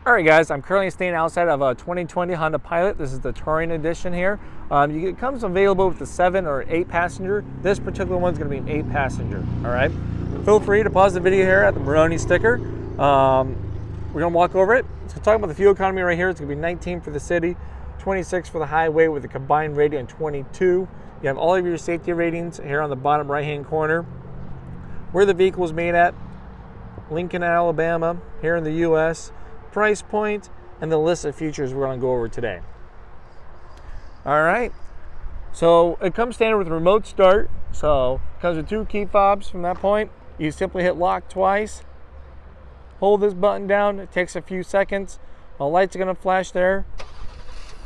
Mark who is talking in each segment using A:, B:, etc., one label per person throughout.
A: Alright guys, I'm currently staying outside of a 2020 Honda Pilot. This is the Touring Edition here. It comes available with the 7 or 8 passenger. This particular one's going to be an 8 passenger. Alright, feel free to pause the video here at the Moroni sticker. We're going to walk over it. So talking about the fuel economy right here, it's going to be 19 for the city, 26 for the highway with a combined rating of 22. You have all of your safety ratings here on the bottom right hand corner. Where the vehicle is made at, Lincoln, Alabama, here in the US. Price point, and the list of features we're going to go over today. Alright, so it comes standard with remote start. So it comes with 2 key fobs. From that point, you simply hit lock twice, hold this button down, it takes a few seconds, the lights are going to flash there,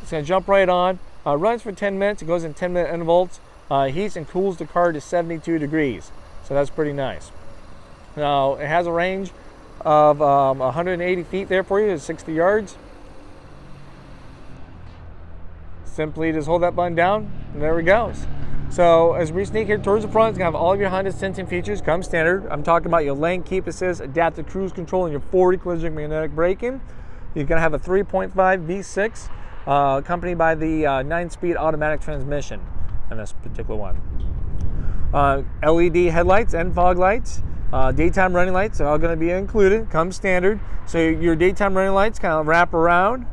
A: it's going to jump right on, runs for 10 minutes, it goes in 10-minute intervals, heats and cools the car to 72 degrees, so that's pretty nice. Now it has a range of 180 feet there for you, is 60 yards. Simply just hold that button down, and there it goes. So as we sneak here towards the front, it's going to have all of your Honda sensing features, come standard. I'm talking about your lane keep assist, adaptive cruise control, and your 40 collision magnetic braking. You're going to have a 3.5 V6, accompanied by the 9-speed automatic transmission in this particular one. LED headlights and fog lights. Daytime running lights are all going to be included, come standard. So your daytime running lights kind of wrap around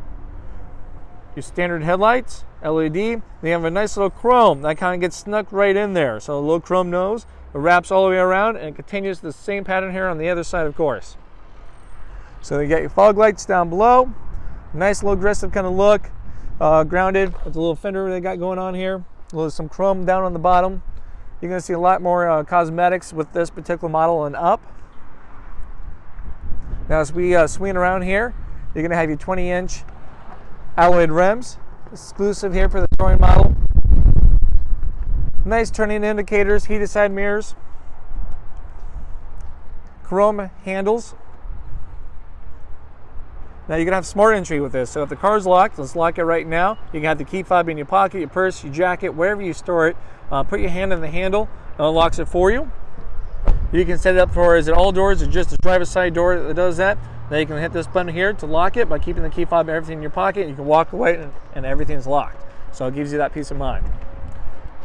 A: your standard headlights, LED. They have a nice little chrome that kind of gets snuck right in there. So a little chrome nose, it wraps all the way around, and it continues the same pattern here on the other side, of course. So you got your fog lights down below, nice little aggressive kind of look, grounded with the little fender they got going on here. A little some chrome down on the bottom. You're going to see a lot more cosmetics with this particular model and up. Now as we swing around here, you're going to have your 20-inch alloyed rims, exclusive here for the touring model. Nice turning indicators, heated side mirrors, chrome handles. Now you're going to have smart entry with this, so if the car's locked, let's lock it right now. You can have the key fob in your pocket, your purse, your jacket, wherever you store it. Put your hand on the handle, it unlocks it for you. You can set it up for, is it all doors or just the driver's side door that does that? Then you can hit this button here to lock it by keeping the key fob and everything in your pocket. You can walk away and everything's locked. So it gives you that peace of mind.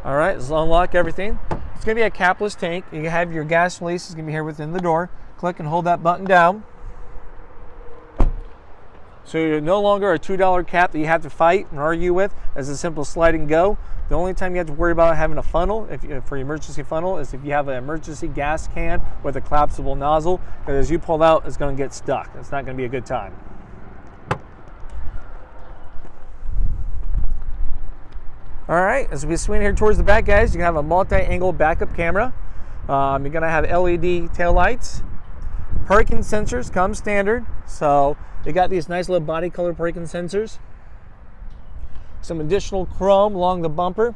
A: Alright, let's unlock everything. It's going to be a capless tank. You can have your gas release, it's going to be here within the door. Click and hold that button down. So you're no longer a $2 cap that you have to fight and argue with. As a simple slide and go. The only time you have to worry about having a funnel for your emergency funnel is if you have an emergency gas can with a collapsible nozzle, because as you pull out, it's going to get stuck. It's not going to be a good time. All right, as we swing here towards the back, guys, you can have a multi-angle backup camera. You're going to have LED taillights. Parking sensors come standard. So they got these nice little body color parking sensors. Some additional chrome along the bumper.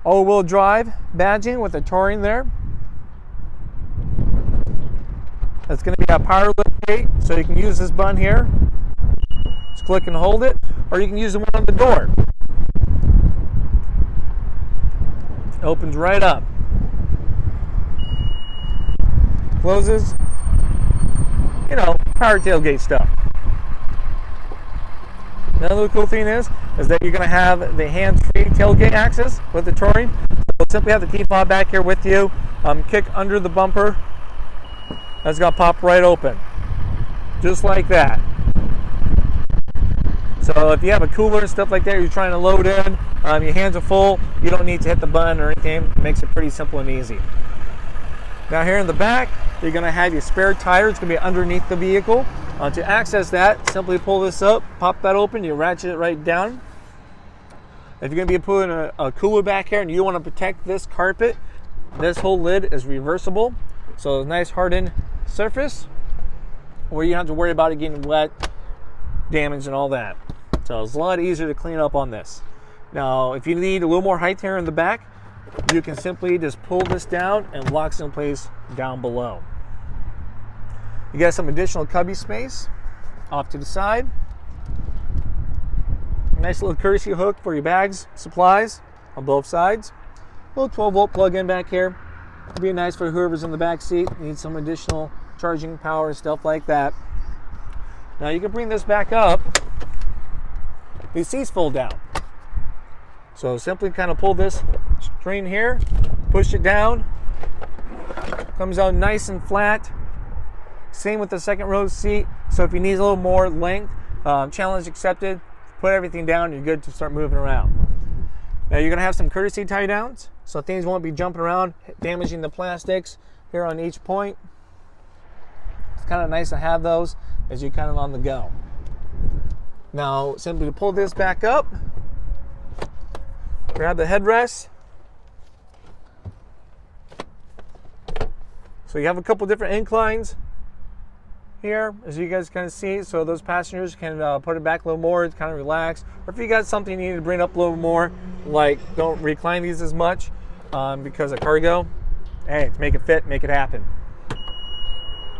A: All-wheel drive badging with a touring there. That's going to be a power lift gate, so you can use this button here. Just click and hold it, or you can use the one on the door. It opens right up. Closes. You know, power tailgate stuff. Another cool thing is that you're going to have the hands-free tailgate access with the touring. So you'll simply have the key fob back here with you. Kick under the bumper. That's going to pop right open. Just like that. So if you have a cooler and stuff like that, you're trying to load in, your hands are full, you don't need to hit the button or anything. It makes it pretty simple and easy. Now here in the back, you're going to have your spare tire. It's going to be underneath the vehicle. To access that, simply pull this up, pop that open, you ratchet it right down. If you're going to be putting a cooler back here and you want to protect this carpet, this whole lid is reversible. So a nice hardened surface where you don't have to worry about it getting wet, damaged, and all that. So it's a lot easier to clean up on this. Now, if you need a little more height here in the back, you can simply just pull this down and locks in place down below. You got some additional cubby space off to the side. Nice little courtesy hook for your bags, supplies on both sides. Little 12-volt plug-in back here. It'd be nice for whoever's in the back seat, needs some additional charging power, stuff like that. Now you can bring this back up. These seats fold down. So simply kind of pull this string here, push it down, comes out nice and flat. Same with the second row seat. So if you need a little more length, challenge accepted, put everything down, you're good to start moving around. Now you're gonna have some courtesy tie downs, so things won't be jumping around, damaging the plastics here on each point. It's kind of nice to have those as you're kind of on the go. Now, simply to pull this back up, grab the headrest. So you have a couple different inclines here, as you guys kind of see, so those passengers can put it back a little more, kind of relax. Or if you got something you need to bring up a little more, like don't recline these as much because of cargo, hey, to make it fit, make it happen.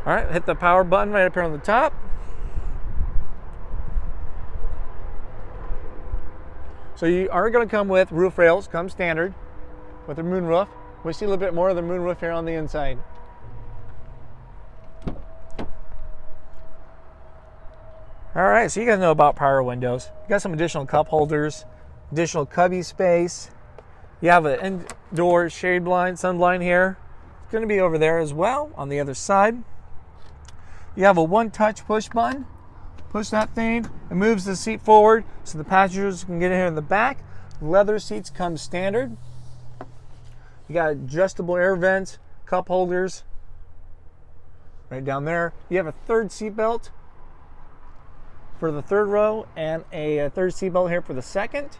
A: All right, hit the power button right up here on the top. So you are going to come with roof rails, come standard with the moonroof. We see a little bit more of the moonroof here on the inside. All right, so you guys know about power windows. You got some additional cup holders, additional cubby space. You have an indoor shade blind, sun blind here. It's going to be over there as well on the other side. You have a one-touch push button. Push that thing, it moves the seat forward so the passengers can get in here in the back. Leather seats come standard. You got adjustable air vents, cup holders right down there. You have a third seat belt for the third row and a third seat belt here for the second.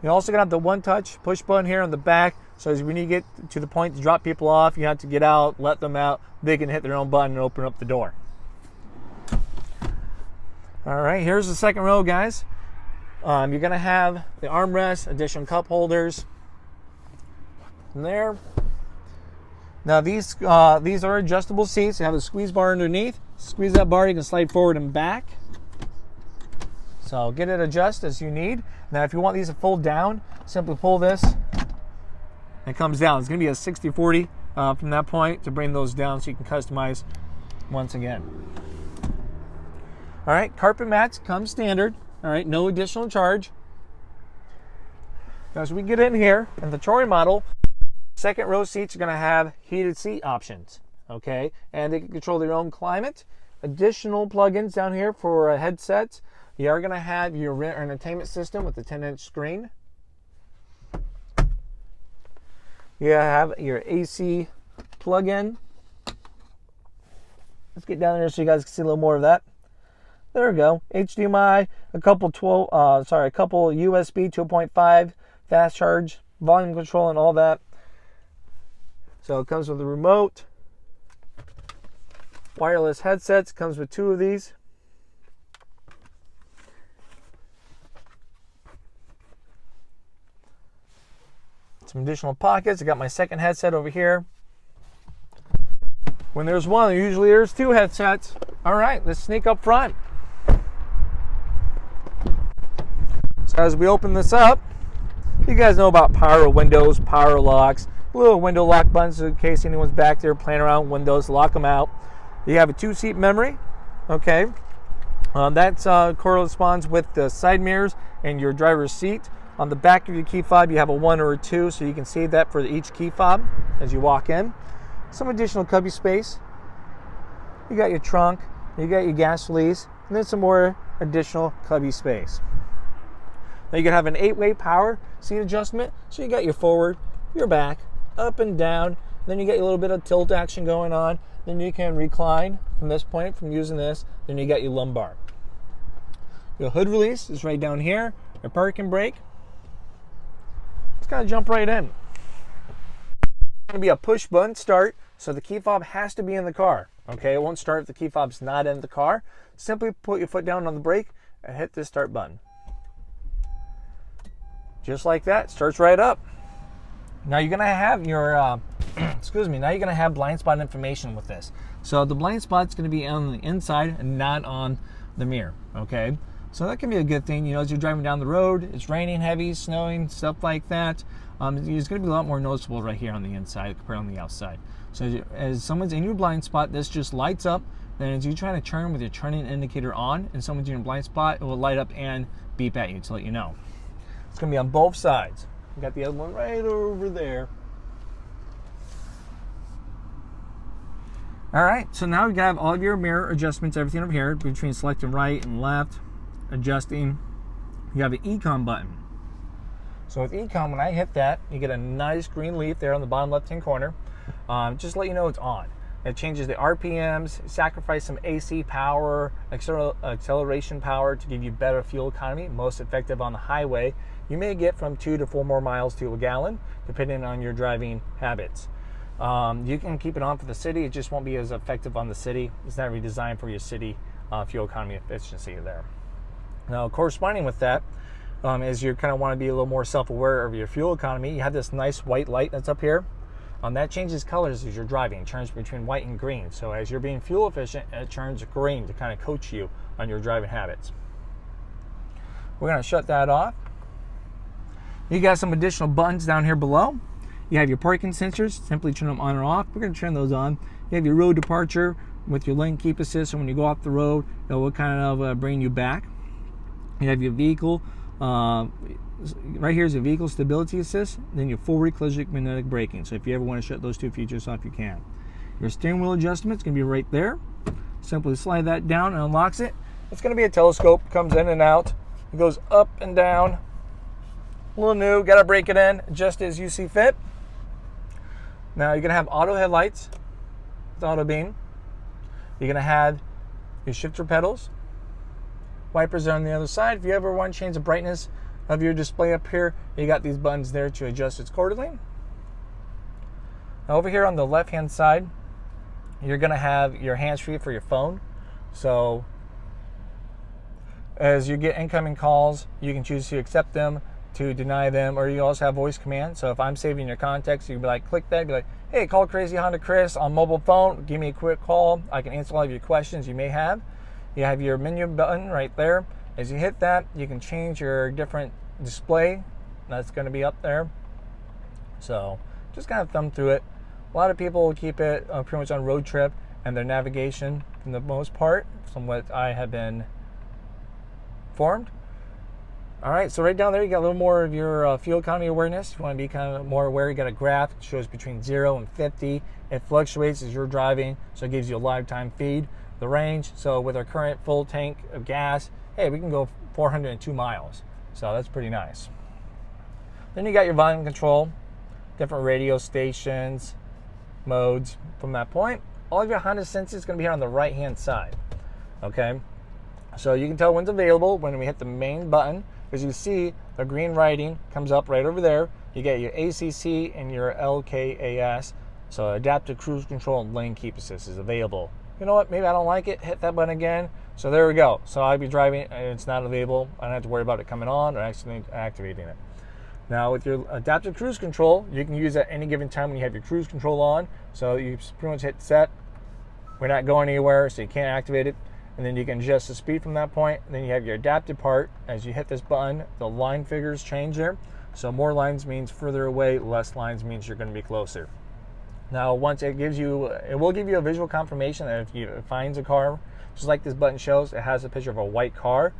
A: You also got the one-touch push button here on the back, so as when you get to the point to drop people off, you have to get out, let them out, they can hit their own button and open up the door. All right, here's the second row, guys. You're gonna have the armrest, additional cup holders in there. Now these are adjustable seats. You have a squeeze bar underneath. Squeeze that bar, you can slide forward and back. So get it adjusted as you need. Now if you want these to fold down, simply pull this. It comes down. It's gonna be a 60-40 from that point to bring those down so you can customize once again. All right, carpet mats come standard. All right, no additional charge. Now, as we get in here, in the Troy model, second row seats are going to have heated seat options. Okay, and they can control their own climate. Additional plugins down here for headsets. You are going to have your entertainment system with the 10-inch screen. You have your AC plug-in. Let's get down there so you guys can see a little more of that. There we go. HDMI, a couple USB 2.5 fast charge, volume control, and all that. So it comes with a remote. Wireless headsets, comes with 2 of these. Some additional pockets. I got my second headset over here. When there's one, usually there's 2 headsets. All right, let's sneak up front. So as we open this up, you guys know about power windows, power locks, little window lock buttons in case anyone's back there playing around with windows, lock them out. You have a 2-seat memory, okay. That corresponds with the side mirrors and your driver's seat. On the back of your key fob, you have a 1 or a 2, so you can see that for each key fob as you walk in. Some additional cubby space. You got your trunk, you got your gas release, and then some more additional cubby space. Now you can have an 8-way power seat adjustment, so you got your forward, your back, up and down. Then you get a little bit of tilt action going on. Then you can recline from this point from using this. Then you got your lumbar. Your hood release is right down here. Your parking brake. Let's kind of jump right in. It's going to be a push button start, so the key fob has to be in the car. Okay, it won't start if the key fob's not in the car. Simply put your foot down on the brake and hit the start button. Just like that, starts right up. Now you're gonna have your, excuse me, now you're gonna have blind spot information with this. So the blind spot's gonna be on the inside and not on the mirror, okay? So that can be a good thing, you know, as you're driving down the road, it's raining heavy, snowing, stuff like that. It's gonna be a lot more noticeable right here on the inside compared on the outside. So as someone's in your blind spot, this just lights up. Then as you try to turn with your turning indicator on and someone's in your blind spot, it will light up and beep at you to let you know. It's going to be on both sides. We got the other one right over there. All right, so now we have all of your mirror adjustments, everything over here between selecting right and left, adjusting. You have an Econ button. So with Econ, when I hit that, you get a nice green leaf there on the bottom left-hand corner. Just to let you know it's on. It changes the RPMs, sacrifice some AC power, acceleration power to give you better fuel economy, most effective on the highway. You may get from 2 to 4 more miles to a gallon, depending on your driving habits. You can keep it on for the city. It just won't be as effective on the city. It's not really designed for your city fuel economy efficiency there. Now, corresponding with that, as you kind of want to be a little more self-aware of your fuel economy, you have this nice white light that's up here. That changes colors as you're driving. It turns between white and green. So as you're being fuel efficient, it turns green to kind of coach you on your driving habits. We're going to shut that off. You got some additional buttons down here below. You have your parking sensors. Simply turn them on or off. We're going to turn those on. You have your road departure with your lane keep assist. So when you go off the road, it will kind of bring you back. You have your vehicle. Right here is your vehicle stability assist, then your forward collision magnetic braking. So if you ever want to shut those two features off, you can. Your steering wheel adjustment is going to be right there. Simply slide that down and unlocks it. It's going to be a telescope, comes in and out. It goes up and down. A little new, got to break it in just as you see fit. Now you're going to have auto headlights with auto beam. You're going to have your shifter pedals. Wipers are on the other side. If you ever want to change the brightness of your display up here, you got these buttons there to adjust it accordingly. Now over here on the left hand side, you're going to have your hands-free for your phone. So as you get incoming calls, you can choose to accept them, to deny them, or you also have voice command. So if I'm saving your contacts, you can be like, click that, be like, hey, call Crazy Honda Chris on mobile phone, give me a quick call. I can answer all of your questions you may have. You have your menu button right there. As you hit that, you can change your different display. That's going to be up there. So just kind of thumb through it. A lot of people will keep it pretty much on road trip and their navigation for the most part, from what I have been informed. All right, so right down there, you got a little more of your fuel economy awareness. If you want to be kind of more aware, you got a graph. It shows between 0 and 50. It fluctuates as you're driving, so it gives you a lifetime feed. The range, so with our current full tank of gas, hey, we can go 402 miles. So that's pretty nice. Then you got your volume control, different radio stations, modes from that point. All of your Honda Sense is going to be here on the right-hand side. Okay, so you can tell when's available when we hit the main button. As you see, the green writing comes up right over there. You get your ACC and your LKAS. So adaptive cruise control and lane keep assist is available. You know what, maybe I don't like it, hit that button again. So there we go. So I'd be driving and it's not available. I don't have to worry about it coming on or actually activating it. Now with your adaptive cruise control, you can use at any given time when you have your cruise control on. So you pretty much hit set. We're not going anywhere, so you can't activate it. And then you can adjust the speed from that point. And then you have your adaptive part. As you hit this button, the line figures change there. So more lines means further away, less lines means you're going to be closer. Now, once it will give you a visual confirmation that if it finds a car, just like this button shows, it has a picture of a white car.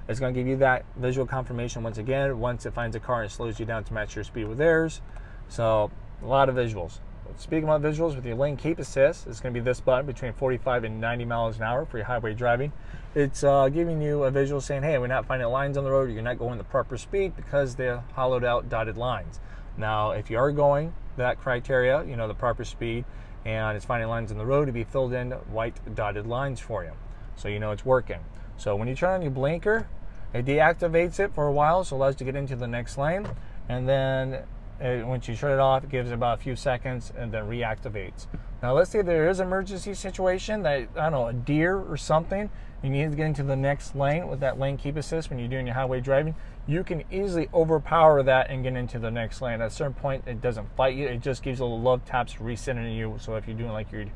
A: It's going to give you that visual confirmation once again. Once it finds a car, it slows you down to match your speed with theirs. So, a lot of visuals. Speaking about visuals, with your lane keep assist, it's going to be this button between 45 and 90 miles an hour for your highway driving. It's giving you a visual saying, hey, we're not finding lines on the road, you're not going the proper speed because they're hollowed out dotted lines. Now, if you are going that criteria, you know, the proper speed, and it's finding lines on the road, to be filled in white dotted lines for you. So you know it's working. So when you turn on your blinker, it deactivates it for a while, so it allows you to get into the next lane. And then once you shut it off, it gives it about a few seconds and then reactivates. Now let's say there is an emergency situation that, I don't know, a deer or something, you need to get into the next lane with that lane keep assist when you're doing your highway driving. You can easily overpower that and get into the next lane. At a certain point, it doesn't fight you. It just gives you little love taps recentering you. So if you're doing like you're,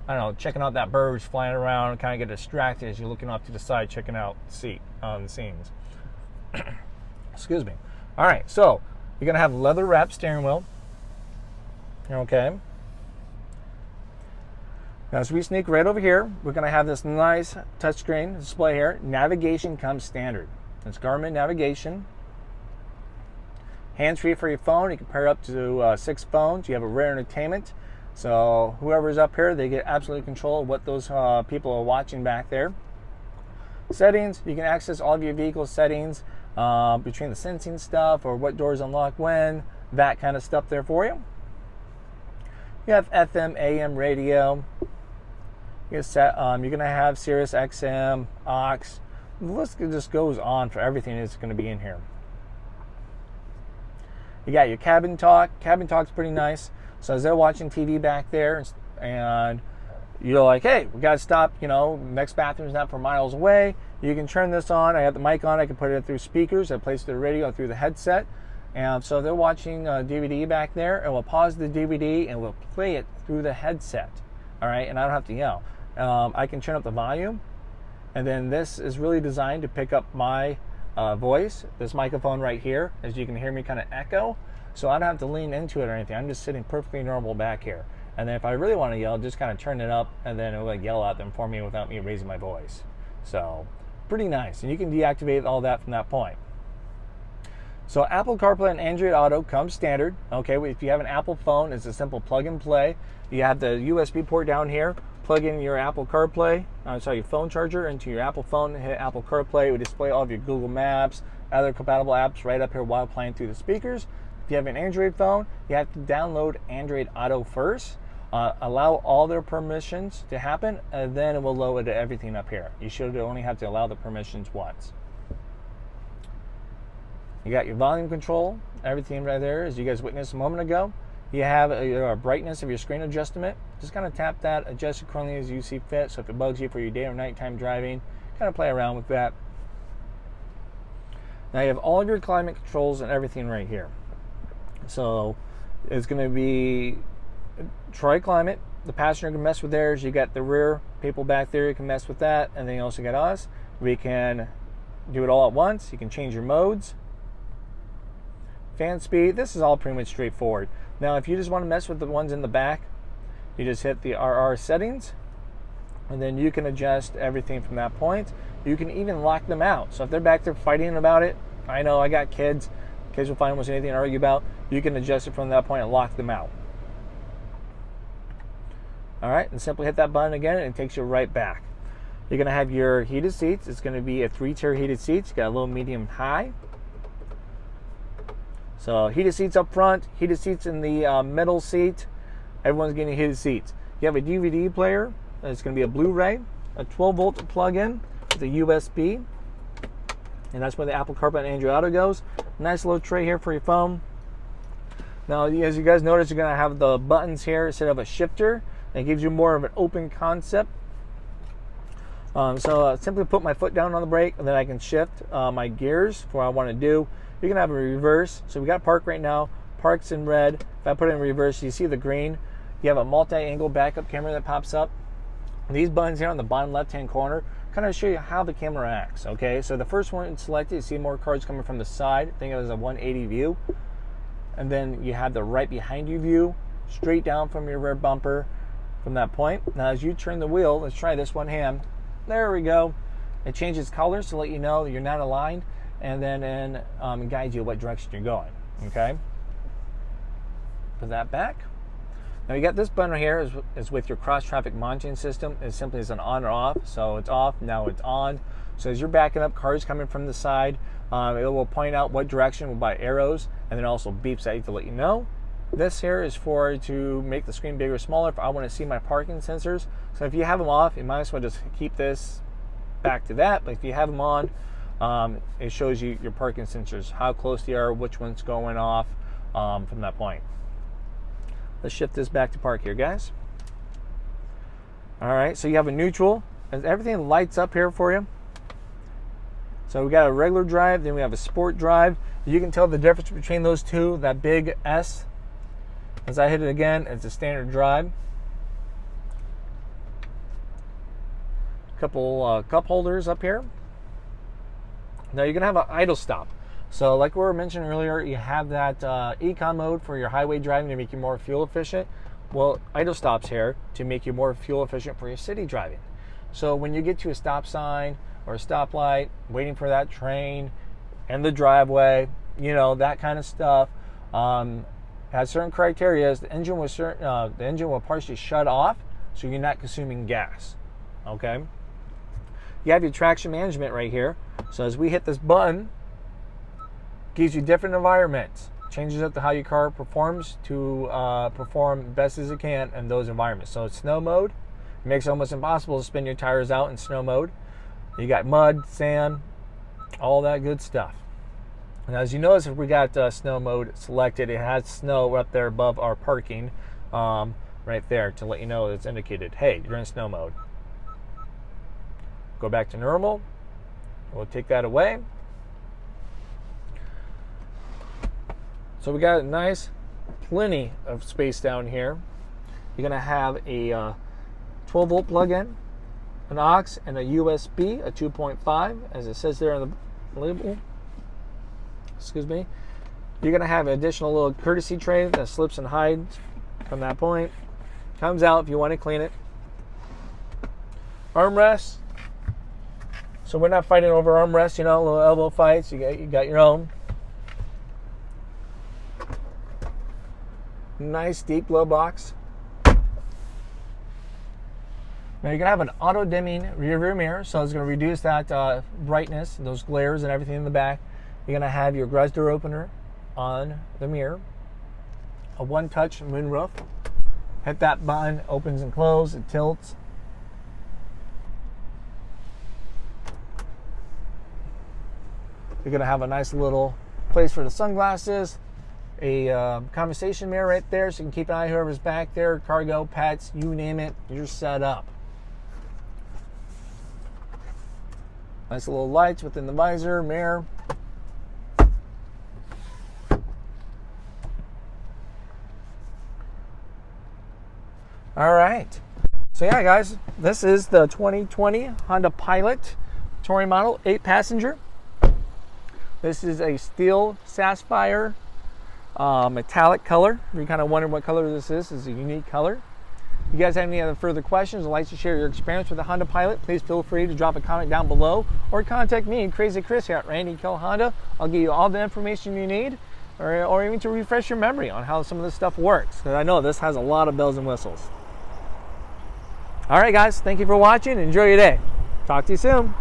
A: I don't know, checking out that bird flying around, kind of get distracted as you're looking off to the side, checking out the scenes. Excuse me. All right, so you're going to have leather wrapped steering wheel. Okay. Now, as we sneak right over here, we're going to have this nice touchscreen display here. Navigation comes standard. It's Garmin navigation. Hands-free for your phone. You can pair up to 6 phones. You have a rear entertainment. So whoever's up here, they get absolute control of what those people are watching back there. Settings, you can access all of your vehicle settings between the sensing stuff or what doors unlock when, that kind of stuff there for you. You have FM, AM radio. You're going to have SiriusXM, Aux. The list just goes on for everything that's going to be in here. You got your CabinTalk. CabinTalk's pretty nice. So as they're watching TV back there and you're like, hey, we got to stop, next bathroom's not for miles away. You can turn this on. I have the mic on. I can put it through speakers. I place the radio through the headset. And so they're watching DVD back there. And we'll pause the DVD and we'll play it through the headset. All right, and I don't have to yell. I can turn up the volume. And then this is really designed to pick up my voice. This microphone right here, as you can hear me kind of echo. So I don't have to lean into it or anything. I'm just sitting perfectly normal back here. And then if I really want to yell, just kind of turn it up and then it will yell at them for me without me raising my voice. So pretty nice. And you can deactivate all that from that point. So Apple CarPlay and Android Auto comes standard. Okay, if you have an Apple phone, it's a simple plug and play. You have the USB port down here. Plug in your Apple CarPlay, your phone charger into your Apple phone, hit Apple CarPlay. It would display all of your Google Maps, other compatible apps right up here while playing through the speakers. If you have an Android phone, you have to download Android Auto first. Allow all their permissions to happen, and then it will load everything up here. You should only have to allow the permissions once. You got your volume control, everything right there, as you guys witnessed a moment ago. You have a brightness of your screen adjustment. Just kind of tap that, adjust accordingly as you see fit. So if it bugs you for your day or nighttime driving, kind of play around with that. Now you have all of your climate controls and everything right here. So it's going to be Tri-Climate. The passenger can mess with theirs. You got the rear people back there. You can mess with that. And then you also got us. We can do it all at once. You can change your modes. Fan speed. This is all pretty much straightforward. Now, if you just want to mess with the ones in the back, you just hit the RR settings. And then you can adjust everything from that point. You can even lock them out. So if they're back there fighting about it, I know I got kids. Kids will find almost anything to argue about. You can adjust it from that point and lock them out. All right, and simply hit that button again and it takes you right back. You're going to have your heated seats. It's going to be a 3-tier heated seats. You got a low, medium, high. So heated seats up front, heated seats in the middle seat. Everyone's getting heated seats. You have a DVD player. It's going to be a Blu-ray, a 12-volt plug-in with a USB. And that's where the Apple CarPlay and Android Auto goes. Nice little tray here for your phone. Now, as you guys notice, you're going to have the buttons here instead of a shifter. It gives you more of an open concept. So simply put my foot down on the brake, and then I can shift my gears for what I want to do. You can have a reverse. So we got park right now. Park's in red. If I put it in reverse, you see the green. You have a multi-angle backup camera that pops up. These buttons here on the bottom left-hand corner kind of show you how the camera acts. Okay, so the first one selected, you see more cars coming from the side. Think of it as a 180 view. And then you have the right behind you view, straight down from your rear bumper from that point. Now, as you turn the wheel, let's try this one hand. There we go. It changes colors to let you know that you're not aligned, and then guides you what direction you're going. Okay. Put that back. Now you got this button right here is with your cross traffic monitoring system. It simply is an on or off. So it's off, now it's on. So as you're backing up, cars coming from the side, it will point out what direction by arrows, and then also beeps at you to let you know. This here is to make the screen bigger or smaller if I want to see my parking sensors. So if you have them off, you might as well just keep this back to that. But if you have them on, it shows you your parking sensors, how close they are, which one's going off from that point. Let's shift this back to park here, guys. All right, so you have a neutral. Everything lights up here for you. So we got a regular drive, then we have a sport drive. You can tell the difference between those two, that big S. As I hit it again, it's a standard drive. Couple cup holders up here. Now you're gonna have an idle stop. So like we were mentioning earlier, you have that econ mode for your highway driving to make you more fuel efficient. Well, idle stops here to make you more fuel efficient for your city driving. So when you get to a stop sign or a stoplight, waiting for that train in the driveway, you know, that kind of stuff, has certain criteria. The engine will partially shut off, so you're not consuming gas. Okay. You have your traction management right here. So as we hit this button, gives you different environments. Changes up to how your car performs to perform best as it can in those environments. So it's snow mode. It makes it almost impossible to spin your tires out in snow mode. You got mud, sand, all that good stuff. And as you notice, if we got snow mode selected, it has snow up there above our parking, right there, to let you know it's indicated, hey, you're in snow mode. Go back to normal. We'll take that away. So we got a nice, plenty of space down here. You're gonna have a 12-volt plug-in, an aux, and a USB, a 2.5, as it says there on the label. Excuse me. You're gonna have an additional little courtesy tray that slips and hides from that point. Comes out if you want to clean it. Armrest. So we're not fighting over armrests, you know, little elbow fights. You got your own. Nice deep glow box. Now you're gonna have an auto dimming rear view mirror, so it's gonna reduce that brightness, those glares and everything in the back. You're gonna have your garage door opener on the mirror. A one-touch moonroof. Hit that button, opens and closes, it tilts. You're gonna have a nice little place for the sunglasses. A conversation mirror right there, so you can keep an eye on whoever's back there, cargo, pets, you name it, you're set up. Nice little lights within the visor, mirror. All right. So yeah, guys, this is the 2020 Honda Pilot touring model, 8-passenger. This is a steel sapphire metallic color. If you're kind of wondering what color this is, it's a unique color. If you guys have any other further questions or like to share your experience with the Honda Pilot, please feel free to drop a comment down below or contact me, Crazy Chris, here at Randy Kill Honda. I'll give you all the information you need, or even to refresh your memory on how some of this stuff works, because I know this has a lot of bells and whistles. All right, guys, thank you for watching. Enjoy your day. Talk to you soon.